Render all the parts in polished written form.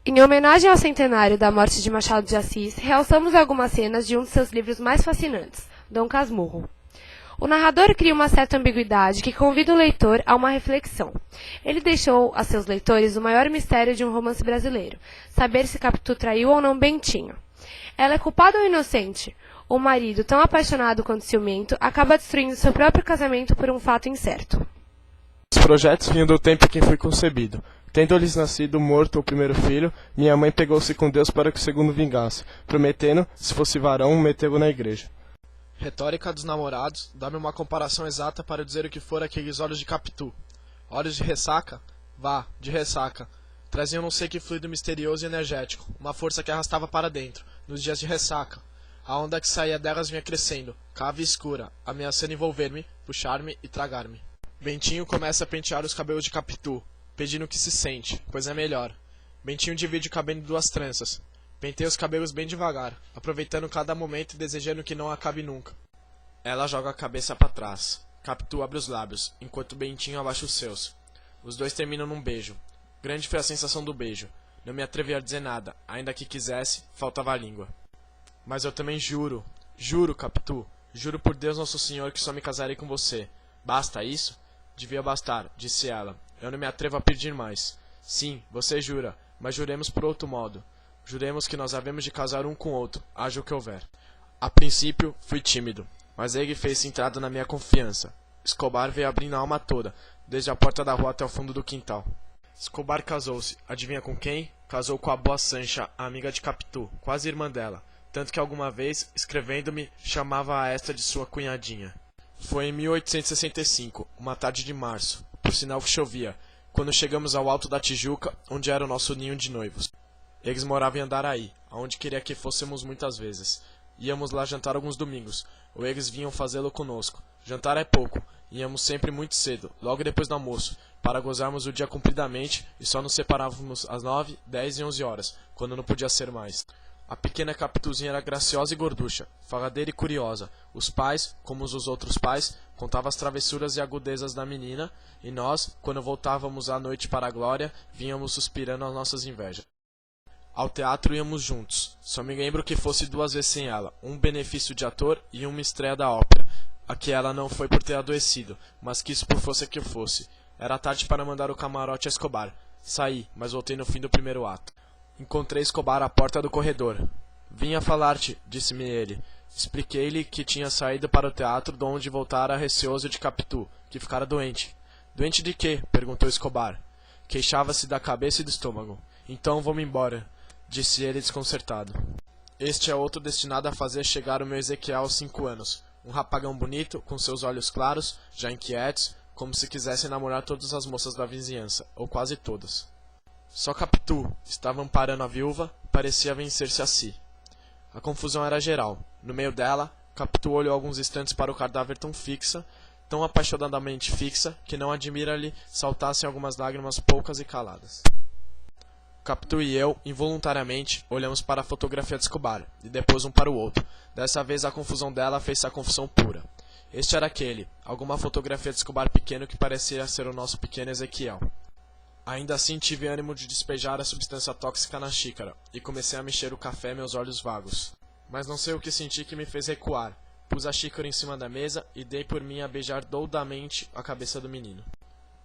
Em homenagem ao centenário da morte de Machado de Assis, realçamos algumas cenas de um de seus livros mais fascinantes, Dom Casmurro. O narrador cria uma certa ambiguidade que convida o leitor a uma reflexão. Ele deixou a seus leitores o maior mistério de um romance brasileiro, saber se Capitu traiu ou não Bentinho. Ela é culpada ou inocente? O marido, tão apaixonado quanto ciumento, acaba destruindo seu próprio casamento por um fato incerto. Os projetos vinham do tempo em que fui concebido. Tendo-lhes nascido morto o primeiro filho, minha mãe pegou-se com Deus para que o segundo vingasse, prometendo, se fosse varão, metê-lo na igreja. Retórica dos namorados, dá-me uma comparação exata para dizer o que foram aqueles olhos de Capitu. Olhos de ressaca? Vá, de ressaca. Traziam não sei que fluido misterioso e energético, uma força que arrastava para dentro, nos dias de ressaca. A onda que saía delas vinha crescendo, cava e escura, ameaçando envolver-me, puxar-me e tragar-me. Bentinho começa a pentear os cabelos de Capitu, pedindo o que se sente, pois é melhor. Bentinho divide o cabelo em duas tranças. Penteia os cabelos bem devagar, aproveitando cada momento e desejando que não acabe nunca. Ela joga a cabeça para trás. Capitu abre os lábios, enquanto Bentinho abaixa os seus. Os dois terminam num beijo. Grande foi a sensação do beijo. Não me atrevi a dizer nada, ainda que quisesse, faltava a língua. Mas eu também juro, Capitu, juro por Deus Nosso Senhor que só me casarei com você. Basta isso? Devia bastar, disse ela. Eu não me atrevo a pedir mais. Sim, você jura, mas juremos por outro modo. Juremos que nós havemos de casar um com o outro, haja o que houver. A princípio, fui tímido, mas ele fez entrada na minha confiança. Escobar veio abrindo a alma toda, desde a porta da rua até o fundo do quintal. Escobar casou-se, adivinha com quem? Casou com a boa Sancha, a amiga de Capitu, quase irmã dela, tanto que alguma vez, escrevendo-me, chamava a esta de sua cunhadinha. Foi em 1865, uma tarde de março, por sinal que chovia, quando chegamos ao alto da Tijuca, onde era o nosso ninho de noivos. Eles moravam em Andaraí, aonde queria que fôssemos muitas vezes. Íamos lá jantar alguns domingos, ou eles vinham fazê-lo conosco. Jantar é pouco, íamos sempre muito cedo, logo depois do almoço, para gozarmos o dia compridamente e só nos separávamos às 9, 10 e 11 horas, quando não podia ser mais. A pequena Capituzinha era graciosa e gorducha, faladeira e curiosa. Os pais, como os outros pais, contavam as travessuras e agudezas da menina, e nós, quando voltávamos à noite para a glória, vínhamos suspirando as nossas invejas. Ao teatro íamos juntos. Só me lembro que fosse 2 vezes sem ela, um benefício de ator e uma estreia da ópera. A que ela não foi por ter adoecido, mas quis por fosse que fosse. Era tarde para mandar o camarote a Escobar. Saí, mas voltei no fim do primeiro ato. Encontrei Escobar à porta do corredor. Vinha falar-te, disse-me ele. Expliquei-lhe que tinha saído para o teatro, de onde voltara receoso de Capitu, que ficara doente. Doente de quê? Perguntou Escobar. Queixava-se da cabeça e do estômago. Então vou-me embora, disse ele desconcertado. Este é outro destinado a fazer chegar o meu Ezequiel aos 5 anos. Um rapagão bonito, com seus olhos claros, já inquietos, como se quisesse namorar todas as moças da vizinhança, ou quase todas. Só Capitu estava amparando a viúva, parecia vencer-se a si. A confusão era geral. No meio dela, Capitu olhou alguns instantes para o cadáver tão apaixonadamente fixa, que não admira-lhe saltassem algumas lágrimas poucas e caladas. Capitu e eu, involuntariamente, olhamos para a fotografia de Escobar, e depois um para o outro. Dessa vez a confusão dela fez-se a confusão pura. Este era aquele, alguma fotografia de Escobar pequeno que parecia ser o nosso pequeno Ezequiel. Ainda assim tive ânimo de despejar a substância tóxica na xícara, e comecei a mexer o café meus olhos vagos. Mas não sei o que senti que me fez recuar. Pus a xícara em cima da mesa e dei por mim a beijar doudamente a cabeça do menino.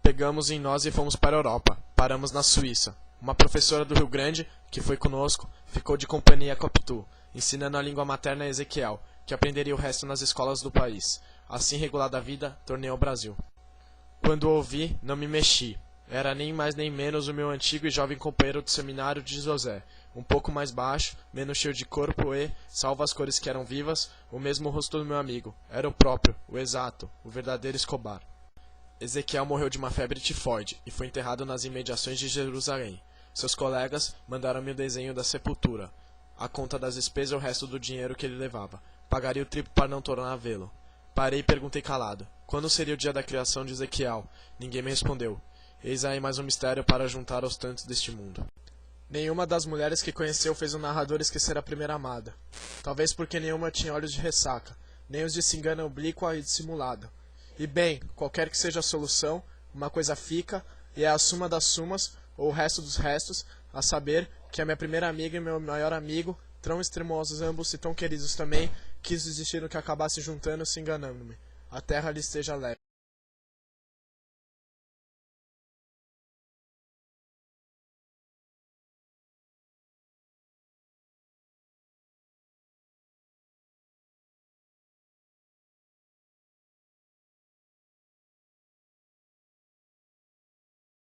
Pegamos em nós e fomos para a Europa. Paramos na Suíça. Uma professora do Rio Grande, que foi conosco, ficou de companhia a Capitu, ensinando a língua materna a Ezequiel, que aprenderia o resto nas escolas do país. Assim regulada a vida, tornei ao Brasil. Quando o ouvi, não me mexi. Era nem mais nem menos o meu antigo e jovem companheiro de seminário de José, um pouco mais baixo, menos cheio de corpo e, salvo as cores que eram vivas, o mesmo rosto do meu amigo. Era o próprio, o exato, o verdadeiro Escobar. Ezequiel morreu de uma febre tifoide e foi enterrado nas imediações de Jerusalém. Seus colegas mandaram-me o desenho da sepultura, a conta das despesas e o resto do dinheiro que ele levava. Pagaria o triplo para não tornar a vê-lo. Parei e perguntei calado. Quando seria o dia da criação de Ezequiel? Ninguém me respondeu. Eis aí mais um mistério para juntar aos tantos deste mundo. Nenhuma das mulheres que conheceu fez o narrador esquecer a primeira amada. Talvez porque nenhuma tinha olhos de ressaca, nem os de se engana oblíqua e dissimulada. E bem, qualquer que seja a solução, uma coisa fica, e é a suma das sumas, ou o resto dos restos, a saber, que é minha primeira amiga e meu maior amigo, tão extremosos ambos e tão queridos também, quis desistir do que acabasse juntando, se enganando-me. A terra lhe esteja leve.